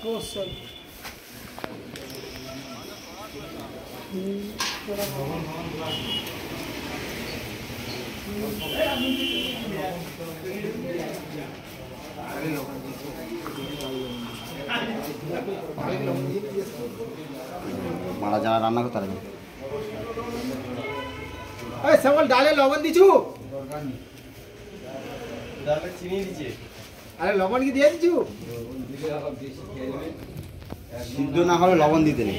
অবশ্যই মারা যারা রান্না করতে পারে সকল ডালে লবণ দিছু ডালে চিনি দিছে আরে লবণ কি দিয়ে দিছু সিদ্ধ না হলে লবণ দিতে নেই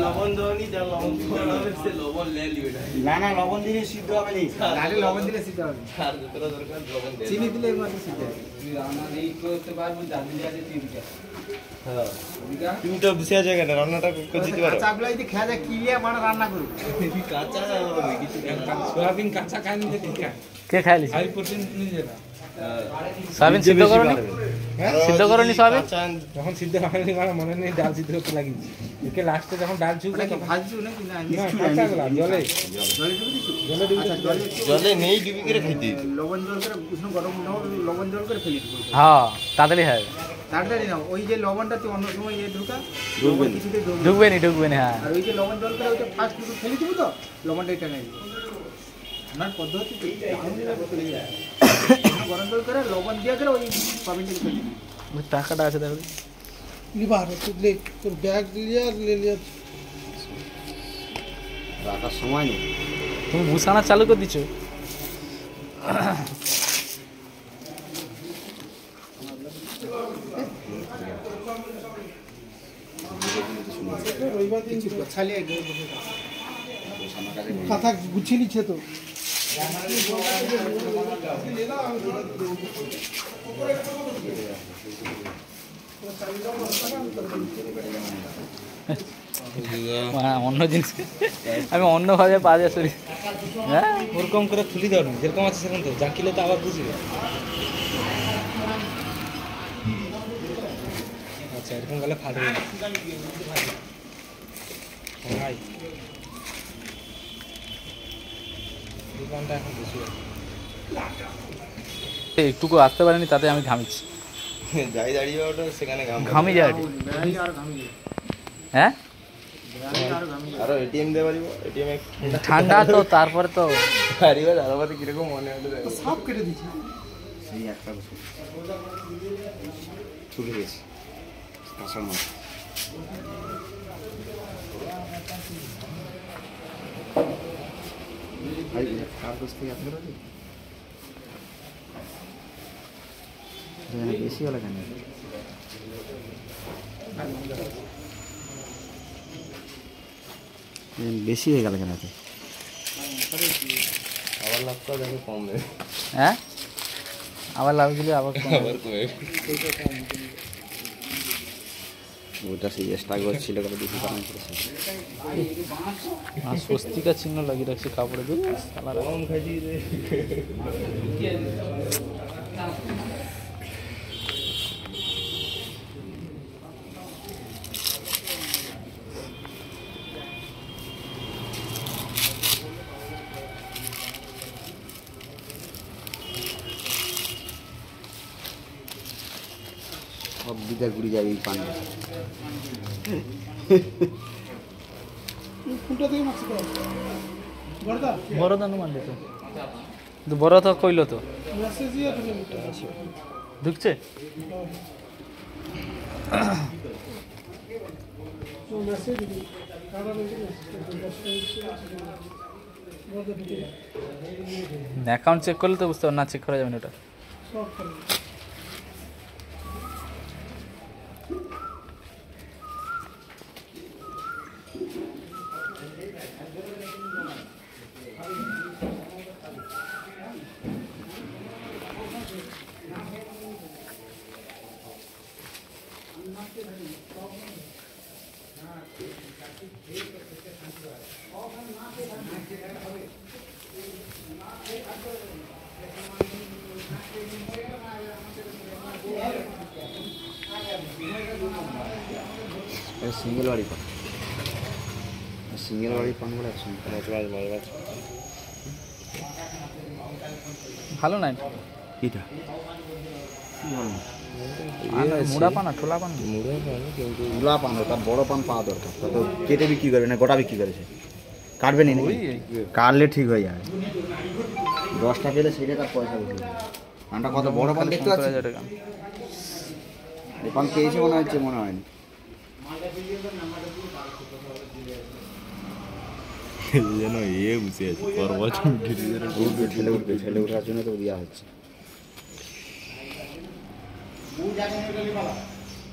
লবণ দেওয়ানি যা লবণ দিতে হবে সে লবণ লে লিবে না না লবণ দিলে সিদ্ধ হবে না ডালে লবণ দিলে সিদ্ধ হবে আর যতটা দরকার লবণ দে চিনি দিলে মাত্র সিদ্ধ হবে হ্যাঁ তুমি তো বসে আছে কেন রান্নাটা করে দিতে পারো কাঁচাগুলো যদি খেয়া যায় কিলিয়া মানে রান্না করব কাঁচা কিছু সোয়াবিন কাঁচা খায়নি তো ঠিক আছে কে খাইলি হাই প্রোটিন নিজে না সয়াবিন সিদ্ধ করনি সিদ্ধ করনি সয়াবিন যখন সিদ্ধ হয়নি মানে মনে নেই ডাল সিদ্ধ করতে লাগিয়েছি একে লাস্টে যখন ডাল ছুঁকবে তখন ভাজছু নাকি না না কাঁচাগুলা জলে জলে দিবি জলে দিবি জলে নেই ডুবি করে খেতে লবণ জল করে উষ্ণ গরম লবণ জল করে ফেলি দিবি হ্যাঁ তাড়াতাড়ি হবে তাড়াতাড়ি না ওই যে লবণটা তুই অন্য সময় ঢুকা ঢুকবে না। কিছুতে ঢুকবে নি হ্যাঁ আর ওই যে লবণ জল করে ওইটা ফার্স্ট কিছু ফেলে দিব তো লবণটা এটা নেই আমার পদ্ধতি গরম জল করে লবণ দিয়ে করে ওই পাবিনটা ফেলে দিবি টাকাটা আছে দেখো লিবার তুই তোর ব্যাগ লে লিয়া রাখার সময় নেই তুমি ভুসানা চালু করে দিছো ছালিয়ে কথা গুছিয়ে নিচ্ছে তো অন্য জিনিস আমি অন্যভাবে পাওয়া শুনি হ্যাঁ ওরকম করে খুলি দাও না যেরকম আছে সেরকম তো জাকিলে তো আবার বুঝবে আচ্ছা এরকম গেলে ফাটবে না ভাই দোকানটা এখন বেশি একটুকু আসতে পারিনি তাতে আমি ঘামিছি যাই দাঁড়িয়ে ওটা সেখানে ঘামি যায় হ্যাঁ আরো এটিএম দেওয়া দিব এটিএম এ ঠান্ডা তো তারপরে তো হারিয়ে আরো বাদে কিরকম মনে হলো সব কেটে দিচ্ছি সেই একটা বছর ছুটে গেছে কাঁচার মাছ ভাই কার কাছ থেকে আপনার বেশি হলো কেন বেশি হয়ে গেল কেন এতে আবার লাভটা দেখো কমবে হ্যাঁ আবার লাভ দিলে আবার কম। আবার কমে ওটা সেই এক্সট্রা করছিল কেন বেশি কারণ করেছে আর স্বস্তিকা চিহ্ন লাগিয়ে রাখছি কাপড়ে দুধ কম খাইছি রে সব দিকে ঘুরে যাবে এই পানি ফুটা থেকে মাছ বড়দা বড় দানো মানলে তো কিন্তু বড় তো কইলো তো মেসেজ দিয়ে তুমি ঢুকছে তো মেসেজ দিবি কারা অ্যাকাউন্ট চেক করলে তো বুঝতে পারো না চেক করা যাবে না ওটা সব করে সিঙ্গেল বাড়ি পান সিঙ্গেল বাড়ি পান বলে ভালো নাই এটা কি ভালো মুড়া পান না ঠোলা পান না? গুলা পান তার বড় পান পাওয়া দরকার, তা তো কেটে বিক্রি করবে না গোটা বিক্রি করেছে, কাটবে নি নাকি? কাটলে ঠিক হয়ে যাবে, 10টা পেলে সেটা তার পয়সা বেশি। পানটা কত বড় পান দেখতে পাচ্ছি, 70,000 টাকা। এই পান পেয়েছে মনে হচ্ছে, মনে হয়নি। যেন বসে আছে উঠবে, ছেলে উঠবে, ছেলে ওঠার জন্য তো দেওয়া হচ্ছে।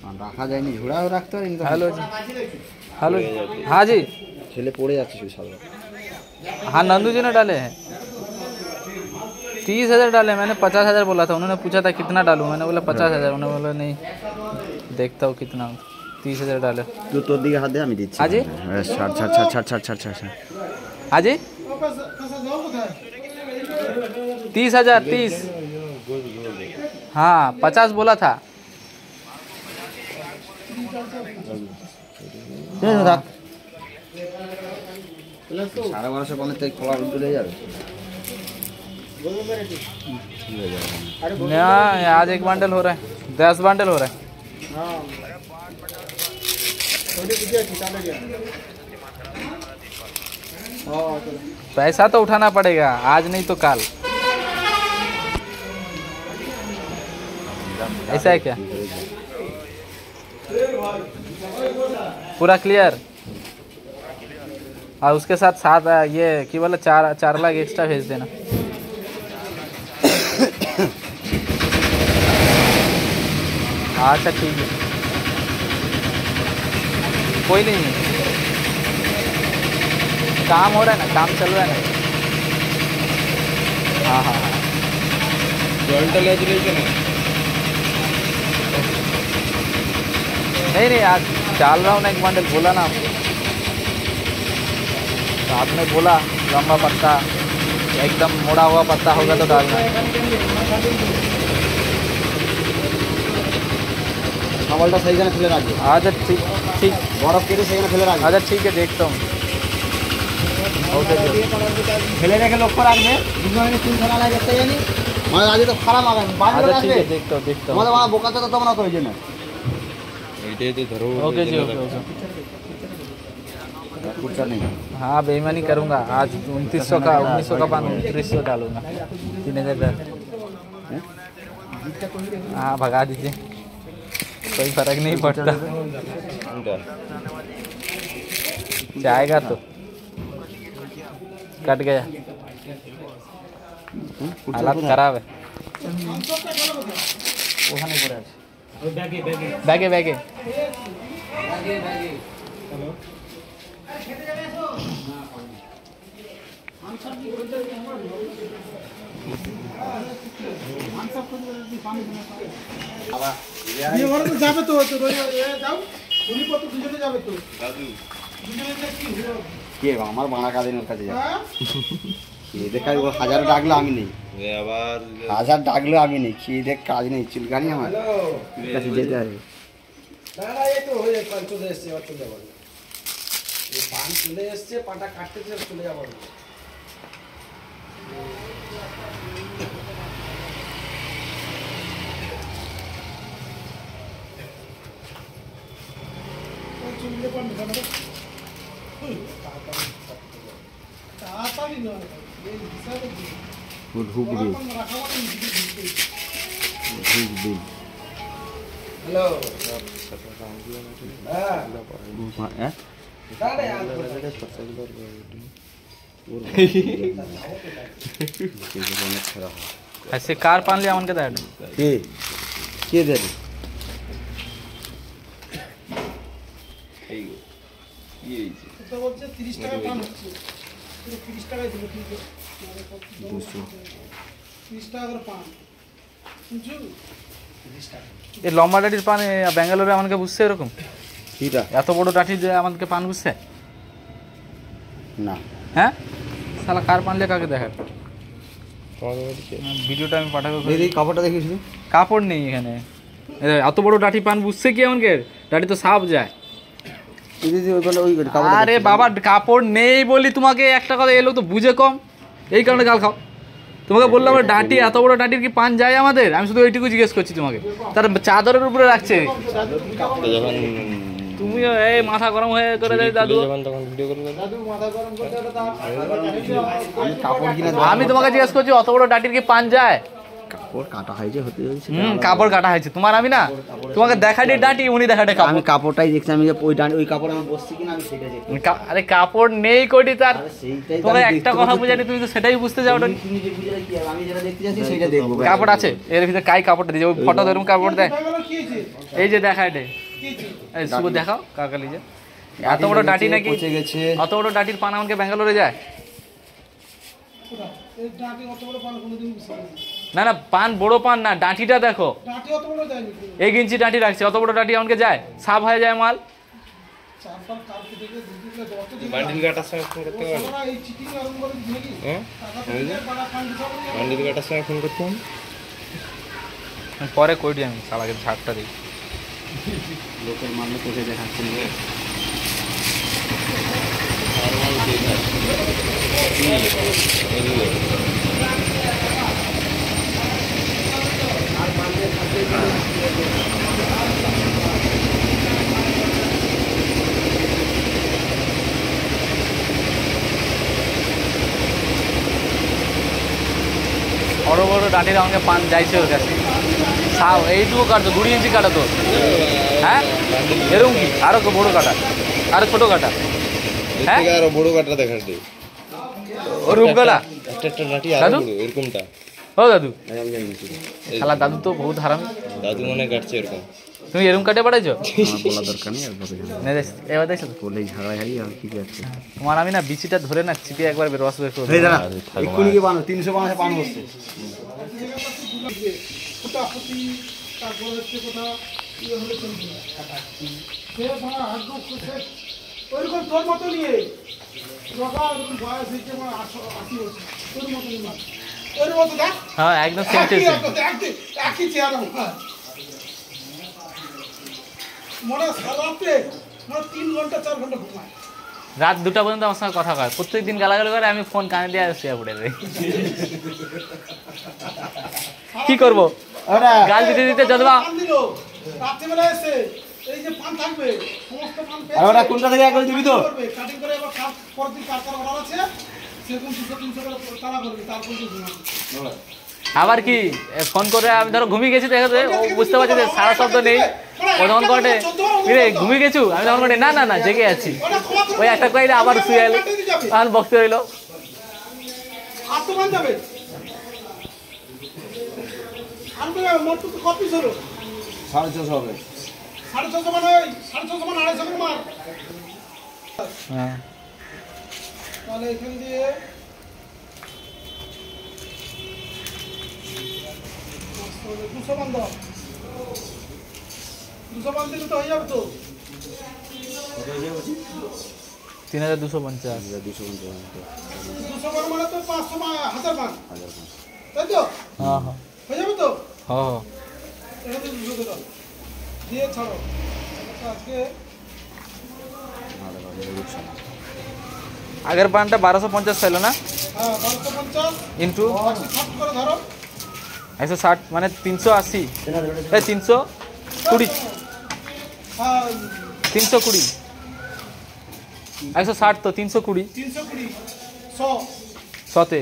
পান রাখা যায়নি, ঝোড়াও রাখতে পারি কিন্তু हेलो जी, हेलो हाँ जी, ছেলে পড়ে যাচ্ছে শুধু সারা। हाँ नंदू जी ने डाले हैं 30,000 डाले, मैंने 50,000 बोला था, उन्होंने पूछा था कितना डालूं, मैंने बोला 50,000, उन्होंने बोला नहीं देखता हूँ कितना, 30,000 डाले। তুই তোর দিকে হাত দে, আমি দিচ্ছি। আজি? ছাড় ছাড় ছাড় ছাড় ছাড় ছাড় ছাড় ছাড়। हाँ जी 30,000, 30, हाँ 50 बोला था। রাখ। 1250 পানের থেকে খোলা উঠে যাবে। ना आज एक बंडल हो रहा है, 10 बंडल हो रहा है। पैसा तो उठाना पड़ेगा, आज नहीं तो कल। ऐसा है क्या? पूरा क्लियर, और उसके साथ साथ ये कि बोले 4 लाख एक्स्ट्रा भेज देना। अच्छा ठीक है, कोई नहीं है, काम हो रहा है ना, काम चल रहा है ना। हाँ हाँ हाँ नहीं आज डाल रहा हूँ ना एक बंडल, बोला ना आपको, तो आपने बोला लंबा पत्ता एकदम मोड़ा हुआ पत्ता होगा तो डालना। খাবারটা সেইখানে ফেলে রাখবে। अच्छा ठीक ठीक, বরফ কেটে সেইখানে ফেলে রাখবে। अच्छा ठीक है, देखता हूँ। ओके जी, ফেলে রেখে লক্ষ্য রাখবে, দুজনে তিন খানা লাগে দেখতে জানি, মানে আজ তো খারাপ লাগাবে বাদ अच्छा ठीक রাখবে। है, देखता हूँ देखता हूँ। আমাদের বাবা বোকা তো তোমরা তো ওই জন্য। এইটাই তো ধরো ओके जी ओके ओके। কুচ্চা নেই। हाँ बेईमानी करूँगा आज, 2900 का 1900 का पान 2900 डालूंगा, 3000। हाँ भगा दीजिए, कोई फर्क नहीं पड़ता, जाएगा तो कट गया, हालत खराब है। ওখানে পড়ে আছে। बैगे बैगे যাবে তো যাও, উনি কত দুজনে যাবে তো কে আমার বাড়া কাদিনের কাছে যাবে, খেয়ে দেখাই ও 1000 ডাকলে আমি নেই, আবার 1000 ডাকলে আমি নেই, খেয়ে দেখ কাজ নেই, চুলকানি আমার কাছে যেতে হবে। এই তো হয়ে চলে এসছে, এবার চলে যাবো, এই পান চলে এসছে, পাটা কাটতে চলে যাবো। তাড়াতাড়ি নয়, এই হিসাবে ঢুক দিই, ঢুক দিই। হ্যালো, হ্যাঁ ऐसे कार पान लिया मन के दाड কে কে দেবে? তো বলছে 30 টাকা পান হচ্ছে, 30 টাকাই দিল, ঠিক আছে 30 টাকা করে পান, বুঝছো? 30 টাকা এই লম্বা ডাটির পান ব্যাঙ্গালোরে আমাকে বুঝছে এরকম, কিটা এত বড় ডাটি দিয়ে আমাকে পান বুঝছে? না হ্যাঁ শালা কার পান লিয়ে কাকে দেখাবে, ভিডিওটা আমি পাঠাবো। দিদি কাপড়টা দেখিস নি, কাপড় নেই এখানে, এত বড় ডাটি পান বুঝছে কি আমাকে? ডাটি তো সাপ যায়। দিদি ওইখানে ওই কাপড়, আরে বাবা কাপড় নেই বলি তোমাকে একটা কথা, এলো তো বুঝে কম, এই কারণে গাল খাও। তোমাকে বললাম ডাঁটি, এত বড় ডাঁটির কি পান যায় আমাদের? আমি শুধু ওইটুকু জিজ্ঞেস করছি তোমাকে। তার চাদরের উপরে রাখছে, যখন তুমিও এই মাথা গরম হয়ে করে দেয় দাদু। যখন তখন ভিডিও করবে। আমি কাপড় কিনে আমি তোমাকে জিজ্ঞেস করছি অত বড় ডাঁটির কি পান যায়? কাপড় কাটা হয়েছে হতে হয়েছে। কাপড় কাটা হয়েছে তোমার, আমি না তোমাকে দেখাটি ডাঁটি, উনি দেখাটে কাপড়। আমি কাপড়টাই দেখছি, আমি যে ওই কাপড় আমার বসছি কিনা আমি সেটা দেখছি। আরে কাপড় নেই কোটি তার, সেইটাই তোমাকে একটা কথা বুঝানি, তুমি তো সেটাই বুঝতে যাও। তুমি যে বুঝলে কি হবে, আমি যেটা দেখতে যাচ্ছি সেটা দেখবো। কাপড় আছে এর ভিতরে, কাই কাপড়টা দিয়ে ফটো ধরুন কাপড় দেয়, এই যে দেখা এটা, এই শুভ দেখাও কাকালি যে এত বড় ডাঁটি নাকি, পচে গেছে। অত বড় ডাঁটির পান আমাকে ব্যাঙ্গালোরে যায়? না না পান বড় পান না, ডাঁটিটা দেখো, 1 ইঞ্চি ডাঁটি রাখছে, অত বড় ডাঁটি আমাকে যায়, সাফ হয়ে যায় মাল। বান্ডিল কাটার সময় ফোন করতে পারবে? হ্যাঁ বান্ডিল কাটার সময় ফোন করতে হবে। পরে করি আমি সালাকে ঝাড়টা দিই। লোকের মানুষ তোকে দেখাচ্ছে না। বড় বড় ডাঁটির আমাকে পান যাইছে ওর কাছে, সাও এইটুকু কাটতো, 2 ইঞ্চি কাটা তো, হ্যাঁ এরকম কি আরো বড় কাটা, আরো ছোট কাটা, হ্যাঁ আরো বড় কাটা দেখাতে, ও রূপগলা একটা একটা লাঠি আরো দাদু? বড় এরকমটা। ও দাদু, শালা দাদু তো বহুত হারামি। দাদু মনে কাটছে এরকম। তুমি এরকম কাটে পাঠাইছো? আমার বলা দরকার নেই, আর ভাবে এবার দেখছো তো? বলেই ঝাড়াই হারি আর কি যাচ্ছে। তোমার আমি না বিচিটা ধরে না চিপে একবার রস বের করে এই দেবো। দাঁড়া, এক্ষুনি কি বানো 300 বানো পান বসছে। ওইরকম তোর মতো নিয়ে বয়স হচ্ছে 80 বছর, তোর মতো নিয়ে ওর মতো দেখ, হ্যাঁ একদম সেম টু সেম। একই চেহারা মনে সারাতে 3 ঘন্টা 4 ঘন্টা ঘুমায়, রাত 2টা পর্যন্ত আমার সঙ্গে কথা কয়, প্রত্যেকদিন গালাগালি করে, আমি ফোন কানে দিয়ে শুয়ে পড়ে যাই। কি করবো গাল দিতে দিতে যতবা পান দিল রাত্রিবেলা এসে এই যে পান থাকবে সমস্ত পান আর ওটা কোনটা থেকে একবার দিবি তো? কাটিং করে এবার পরের দিন কাজ করা আছে, সেরকম 200-300 করে তারা করবে, তারপর ঘুমাবে। আবার কি ফোন করে আমি ধরো ঘুমিয়ে গেছি, দেখো ও বুঝতে পারছি যে সারা শব্দ নেই, ও তখন করে রে ঘুমিয়ে গেছু, আমি তখন করে না না না জেগে আছি, ওই একটা কইলে আবার শুয়ে এলো, তখন বকতে রইলো। আর তো পান যাবে আনবে মোট তো কপি হলো 650 হবে। 650 মানে 650 মানে 250 করে মার, হ্যাঁ তাহলে এখান দিয়ে 200 মান দাও, 200 মান দিলে তো হয়ে যাবে তো। 3250। 200 মান মানে তো 500 মান 1000 মান, তাই তো হ্যাঁ হ্যাঁ হয়ে যাবে তো। হ্যাঁ এটা তো 200 করে দাও, দিয়ে ছাড়ো আজকে। আগের পানটা 1250 ছিল না, হ্যাঁ 1250 ইন্টু 60 করে ধরো, 160 মানে 380, এই 320, হ্যাঁ 320, 160 তো 320, 320 100 100তে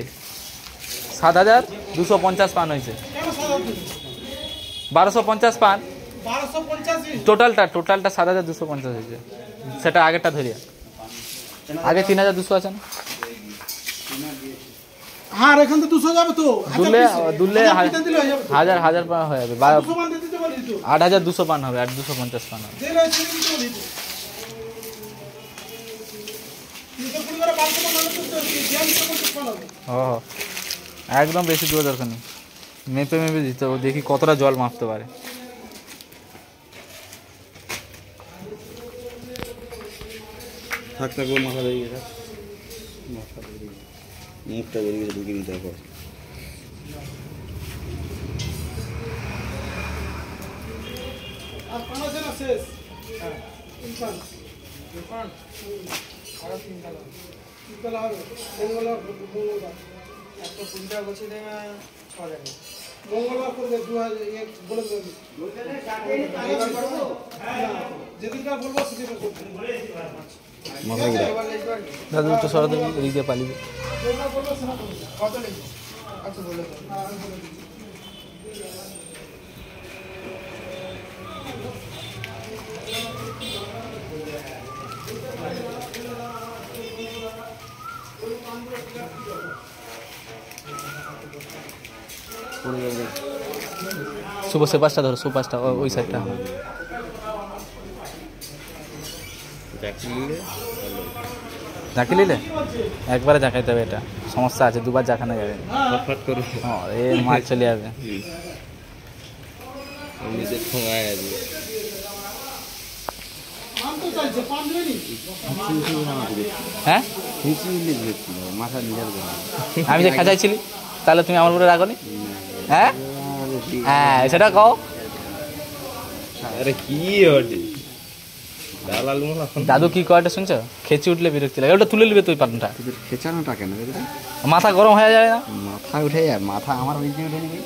7250 পান হয়েছে, কেন 7,000 1250 পান 1250 টোটালটা 7250 হয়েছে, সেটা আগেরটা ধরিয়া, আগে 3200 আছে না, হ্যাঁ এখান থেকে 200 যাবে তো, দুলে দুলে দিলে হয়ে যাবে তো। হাজার পান হয়ে যাবে, 200 মান দিতে বলি তো, 8200 পান হবে, 8250 পান হবে। দিলে ছেড়ে দিতে বলি তো। 320 করে 1200 মান হলে তো ধ্যান দিতে বলতে পারবে। একদম বেশি দেওয়া দরকার নেই, মেপে মেপে দিতে হবে, দেখি কতটা জল মাপতে পারে। থাক থাক, মাথা বেরিয়ে থাক, মুখটা বেরিয়ে গেছে, ঢুকিয়ে নিতে হবে। আর পান আছে না শেষ, হ্যাঁ পান পান আর 3 কালা হবে, 3 কালা হবে, মঙ্গলবার মঙ্গলবার করে দে 2000 বলে দেবে যেদিনকার বলবো সেদিন করতে মাথায় ঘুরে দাদু একটু সরা দেবে এদিক দিয়ে পালিয়ে যেটা বলবো সেটা করবে কত নেই আচ্ছা বলে দাও শুভ সুপারটা ধরো সুপারটা ওই সাইডটা ঝাঁকি নিলে একবারে ঝাঁকাইতে হবে, এটা সমস্যা আছে, দুবার ঝাঁকানো যাবে ফটফট করে এ মাছ চলে যাবে। নিজের ঠোঙায় আসবে। আম তো চাইছে পান নেই হ্যাঁ মাথা নিজের আমি যে খাঁচাইছিলি তাহলে তুমি আমার উপরে রাখনি? হ্যাঁ হ্যাঁ সেটা কও। আরে কি ওটি দালাল মনে দাদু কি কয়টা শুনছো? খেচি উঠলে বিরক্তি লাগে, ওটা তুলে নিবে তুই পানটা, খেচানোটা কেন মাথা গরম হয়ে যায় না? মাথা উঠে যায়, মাথা আমার ওই যে উঠে নিবি।